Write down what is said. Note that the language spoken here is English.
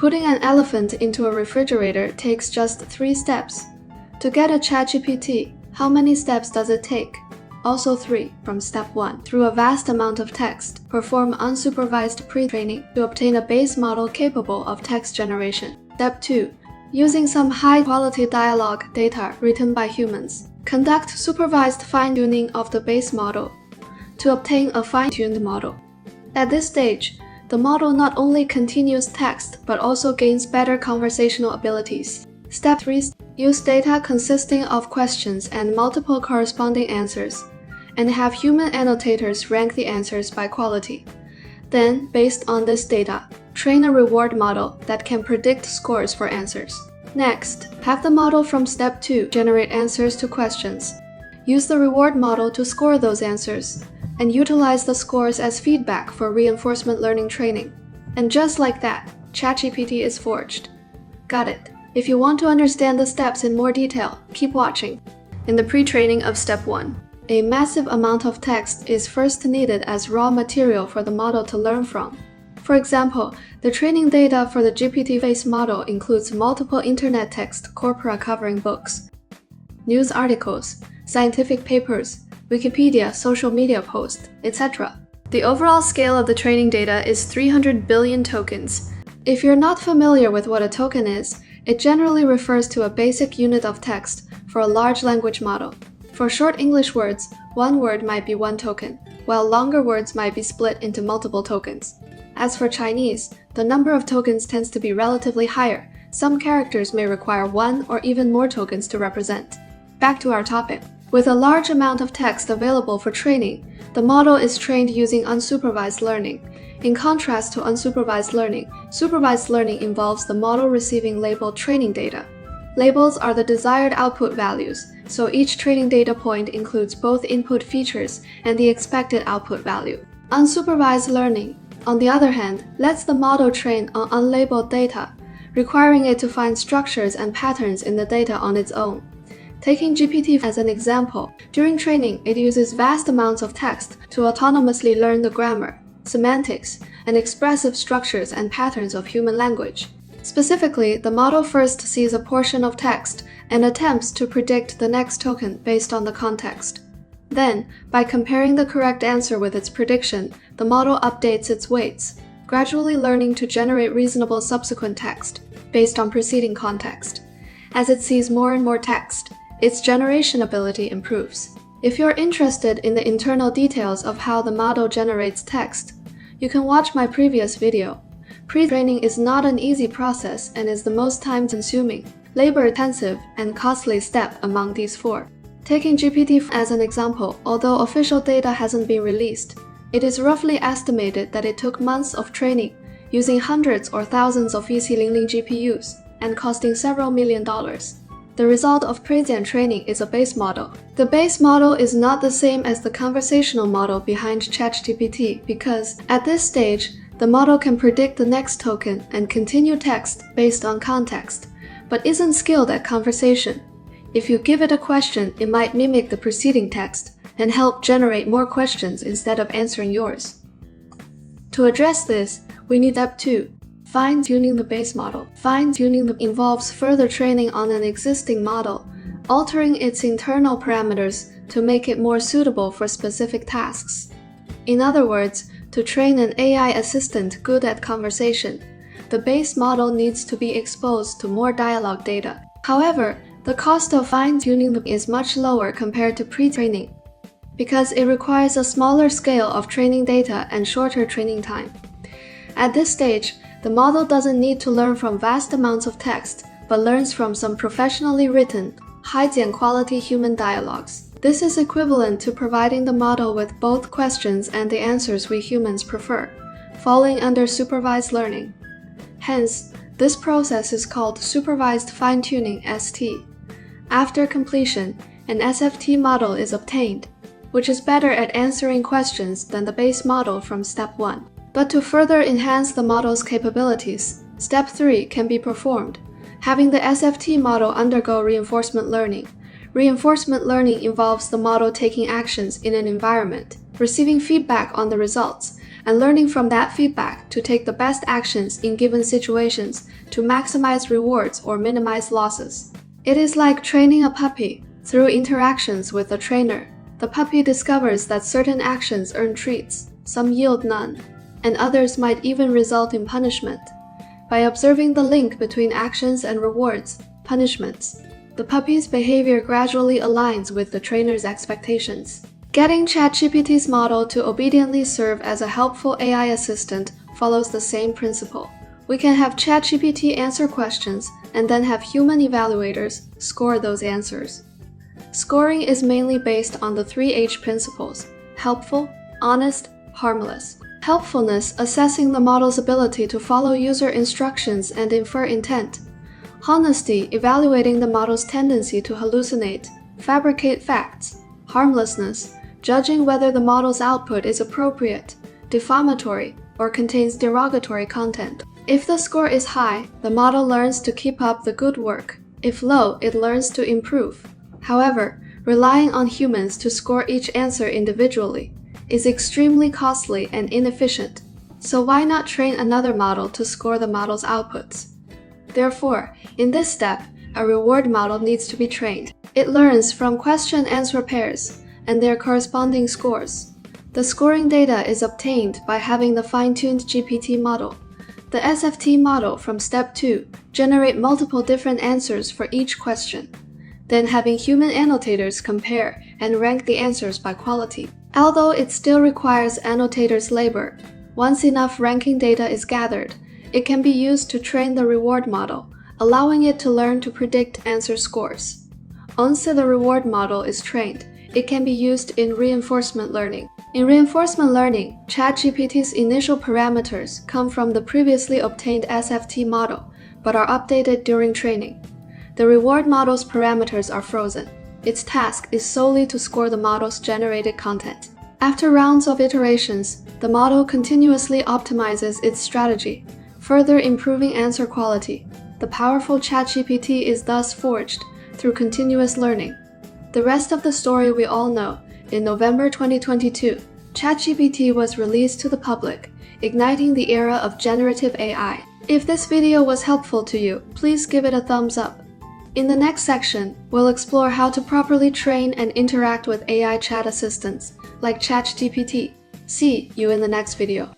Putting an elephant into a refrigerator takes just 3 steps. To get a ChatGPT, how many steps does it take? Also 3 from step 1. Through a vast amount of text, perform unsupervised pre-training to obtain a base model capable of text generation. Step 2. Using some high-quality dialogue data written by humans, conduct supervised fine-tuning of the base model to obtain a fine-tuned model. At this stage, the model not only continues text but also gains better conversational abilities. Step 3. Use data consisting of questions and multiple corresponding answers, and have human annotators rank the answers by quality. Then, based on this data, train a reward model that can predict scores for answers. Next, have the model from step 2 generate answers to questions. Use the reward model to score those answers, and utilize the scores as feedback for reinforcement learning training. And just like that, ChatGPT is forged. Got it. If you want to understand the steps in more detail, keep watching. In the pre-training of step 1, a massive amount of text is first needed as raw material for the model to learn from. For example, the training data for the GPT-based model includes multiple internet text corpora covering books, news articles, scientific papers, Wikipedia, social media posts, etc. The overall scale of the training data is 300 billion tokens. If you're not familiar with what a token is, it generally refers to a basic unit of text for a large language model. For short English words, one word might be 1 token, while longer words might be split into multiple tokens. As for Chinese, the number of tokens tends to be relatively higher. Some characters may require 1 or even more tokens to represent. Back to our topic. With a large amount of text available for training, the model is trained using unsupervised learning. In contrast to unsupervised learning, supervised learning involves the model receiving labeled training data. Labels are the desired output values, so each training data point includes both input features and the expected output value. Unsupervised learning, on the other hand, lets the model train on unlabeled data, requiring it to find structures and patterns in the data on its own. Taking GPT as an example, during training, it uses vast amounts of text to autonomously learn the grammar, semantics, and expressive structures and patterns of human language. Specifically, the model first sees a portion of text and attempts to predict the next token based on the context. Then, by comparing the correct answer with its prediction, the model updates its weights, gradually learning to generate reasonable subsequent text based on preceding context. As it sees more and more text, its generation ability improves. If you're interested in the internal details of how the model generates text, you can watch my previous video. Pre-training is not an easy process and is the most time-consuming, labor-intensive, and costly step among these 4. Taking GPT as an example, although official data hasn't been released, it is roughly estimated that it took months of training, using hundreds or thousands of EC00 GPUs, and costing several $millions. The result of pre-gen training is a base model. The base model is not the same as the conversational model behind ChatGPT because, at this stage, the model can predict the next token and continue text based on context, but isn't skilled at conversation. If you give it a question, it might mimic the preceding text and help generate more questions instead of answering yours. To address this, we need step 2. Fine-tuning the base model. Fine-tuning involves further training on an existing model, altering its internal parameters to make it more suitable for specific tasks. In other words, to train an AI assistant good at conversation, the base model needs to be exposed to more dialogue data. However, the cost of fine-tuning is much lower compared to pre-training, because it requires a smaller scale of training data and shorter training time. At this stage, the model doesn't need to learn from vast amounts of text, but learns from some professionally written, high-quality human dialogues. This is equivalent to providing the model with both questions and the answers we humans prefer, falling under supervised learning. Hence, this process is called supervised fine-tuning (ST). After completion, an SFT model is obtained, which is better at answering questions than the base model from step 1. But to further enhance the model's capabilities, step 3 can be performed, having the SFT model undergo reinforcement learning. Reinforcement learning involves the model taking actions in an environment, receiving feedback on the results, and learning from that feedback to take the best actions in given situations to maximize rewards or minimize losses. It is like training a puppy. Through interactions with the trainer, the puppy discovers that certain actions earn treats, some yield none, and others might even result in punishment. By observing the link between actions and rewards, punishments, the puppy's behavior gradually aligns with the trainer's expectations. Getting ChatGPT's model to obediently serve as a helpful AI assistant follows the same principle. We can have ChatGPT answer questions and then have human evaluators score those answers. Scoring is mainly based on the 3H principles: helpful, honest, harmless. Helpfulness, assessing the model's ability to follow user instructions and infer intent. Honesty, evaluating the model's tendency to hallucinate, fabricate facts. Harmlessness, judging whether the model's output is appropriate, defamatory, or contains derogatory content. If the score is high, the model learns to keep up the good work. If low, it learns to improve. However, relying on humans to score each answer individually is extremely costly and inefficient. So why not train another model to score the model's outputs? Therefore, in this step, a reward model needs to be trained. It learns from question-answer pairs and their corresponding scores. The scoring data is obtained by having the fine-tuned GPT model. The SFT model from step 2 generate multiple different answers for each question, then having human annotators compare and rank the answers by quality. Although it still requires annotators' labor, once enough ranking data is gathered, it can be used to train the reward model, allowing it to learn to predict answer scores. Once the reward model is trained, it can be used in reinforcement learning. In reinforcement learning, ChatGPT's initial parameters come from the previously obtained SFT model, but are updated during training. The reward model's parameters are frozen. Its task is solely to score the model's generated content. After rounds of iterations, the model continuously optimizes its strategy, further improving answer quality. The powerful ChatGPT is thus forged through continuous learning. The rest of the story we all know. In November 2022, ChatGPT was released to the public, igniting the era of generative AI. If this video was helpful to you, please give it a thumbs up. In the next section, we'll explore how to properly train and interact with AI chat assistants like ChatGPT. See you in the next video.